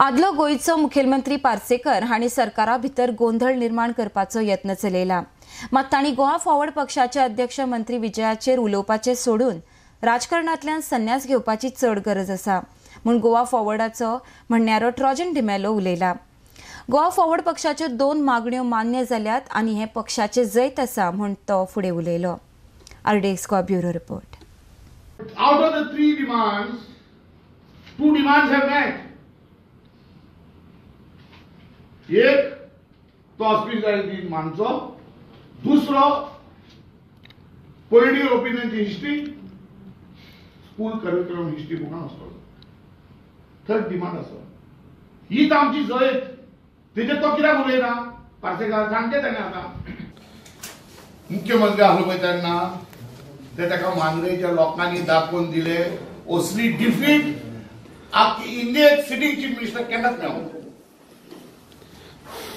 आदलो गोयचो मुखेलमंत्री पार्सेकर हांणी सरकारा भितर गोंधळ निर्माण करपाचो यत्न चलयला, मात तांणी गोवा फॉरवर्ड पक्षाचे अध्यक्ष मंत्री विजयाचेर उलोवपाचें सोडून राजकारणांतल्यान संन्यास घेवपाची चड गरज आसा म्हूण गोवा फॉरवर्डाचो म्हणण्यारो ट्रॉजन डिमेलो उलयला। गोवा फॉरवर्ड पक्षाच्यो 2 मागण्यो मान्य जाल्यात आनी हें पक्षाचें जैत आसा म्हूण तो फुडें उलयलो। RDX Goa bureau report. Out of the 3 demands, 2 demands have met. एक तो हॉस्पिटॅलिटी मानचो, दुसरो पॉलिटिकल ओपिनियनची हिस्ट्री, स्कूल करिक्युलम हिस्ट्री बुकां आसतलो। थर्ड डिमांड आसा हीच आमची जैत, तेजे तो कित्याक उलयना? पार्सेकार सांगचे ताणें आतां मुख्यमंत्री आसलो पळय तेन्ना ते ताका मांद्रेच्या लोकांनी दाखोवन दिले असली डिफीट आख्खी इंडियेक सिटींग चीफ मिनिस्टर केन्नाच मेळोंक ना।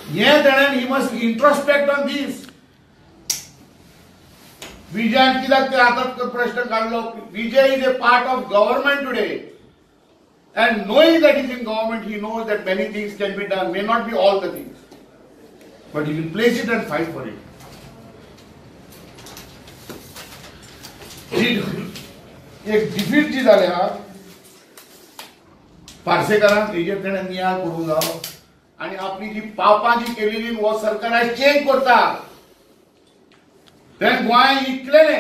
he must introspect on this. Vijay कित्याक ते आतां प्रश्न काडलो? Vijay is a part of government today, and knowing that he is in government, he knows that many things can be done, may not be all the things, but he will place it and fight for it. एक defeat जी जाल्या पार्सेकारांक हेजेर तेणें नियाळ करूंक जावो आणि आपली जी पापां जी केलेली वो सरकार चेंज करता। तें गोंय इतलें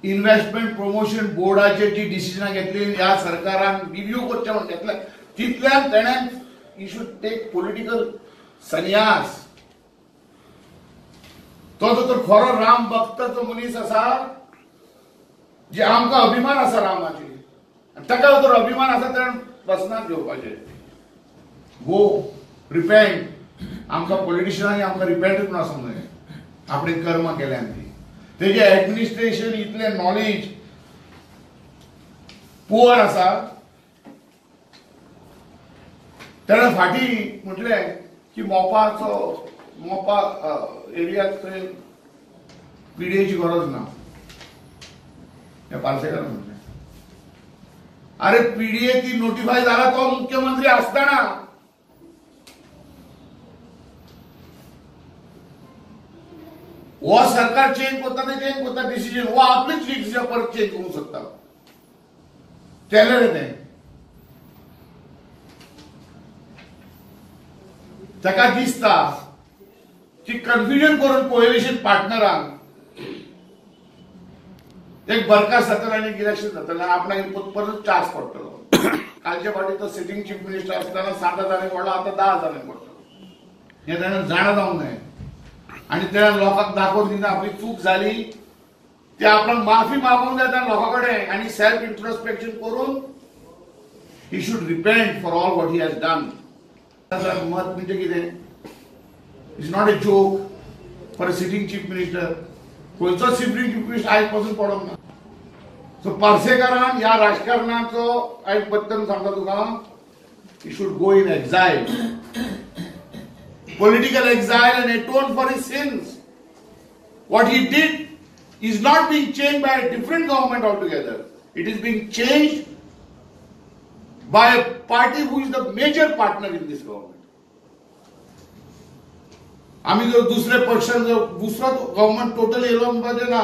इन्व्हेस्टमेंट प्रमोशन बोर्डाचे जी डिसिजनां घेतली ह्या सरकारान रिव्यू करचे म्हणून घेतले, तितल्यान तेणें ही शूड टेक पॉलिटिकल संन्यास। तो तर खरो राम भक्ताचो मनीस आसा, जे आमकां अभिमान आसा रामाची, ताका तर अभिमान आसा तेणें बसनात घेवपाचे। गो रिपेंट, आमकां पॉलिटिशियनांनी आमकां रिपेंटूच ना सांगूंक जाय आपणे कर्म केल्यान ती। तेजे एडमिनिस्ट्रेशन इतले नॉलेज पुअर आसा, तेणें फाटीं म्हटलें की मोपा एरियात थंय पिडियेची गरज ना। हे पार्सेकार म्हटलें अरे पीडीए ती नोटिफाय झाला तो मुख्यमंत्री असताना। वो सरकार चेंज करता डिसिजन वो आपलीच डिसिजन परत चेंज करू शकता। केलें रे तें, ताका दिसता की कन्फ्युजन करून कोएलिशन पार्टनरांक एक बरखास्त जातलो आनी इलेक्शन जातलें, आपणाक परत चान्स पडटलो। कालचे फावटी तो सिटींग चीफ मिनिस्टर आसतना 7 हजारांक पडलो, आतां 10 हजारांक पडटलो। हें ताणें जाणा जावंक जाय आनी तेणें लोकांक दाखोवन दिना आपली चूक जाली ती आपणाक माफी मागूंक जाय त्या लोकां कडेन आनी सेल्फ इंट्रोस्पेक्शन करून he should repent for all what he has done. मत म्हणजे कितें? It's not a joke for a sitting chief minister. खंयचो सिटींग चीफ मिनिस्टर आयज पासून पडोंक ना। सो पार्सेकारान ह्या राजकारणाचो आयज पत्तन सांगता तुका, he should go in exile, political exile and atone for his sins. What he did is not being changed by a different government altogether. It is being changed by a party who is the major partner in this government. आम्ही जर दुसरे पक्षान जर दुसरा government total yellow म्हणपाचें ना।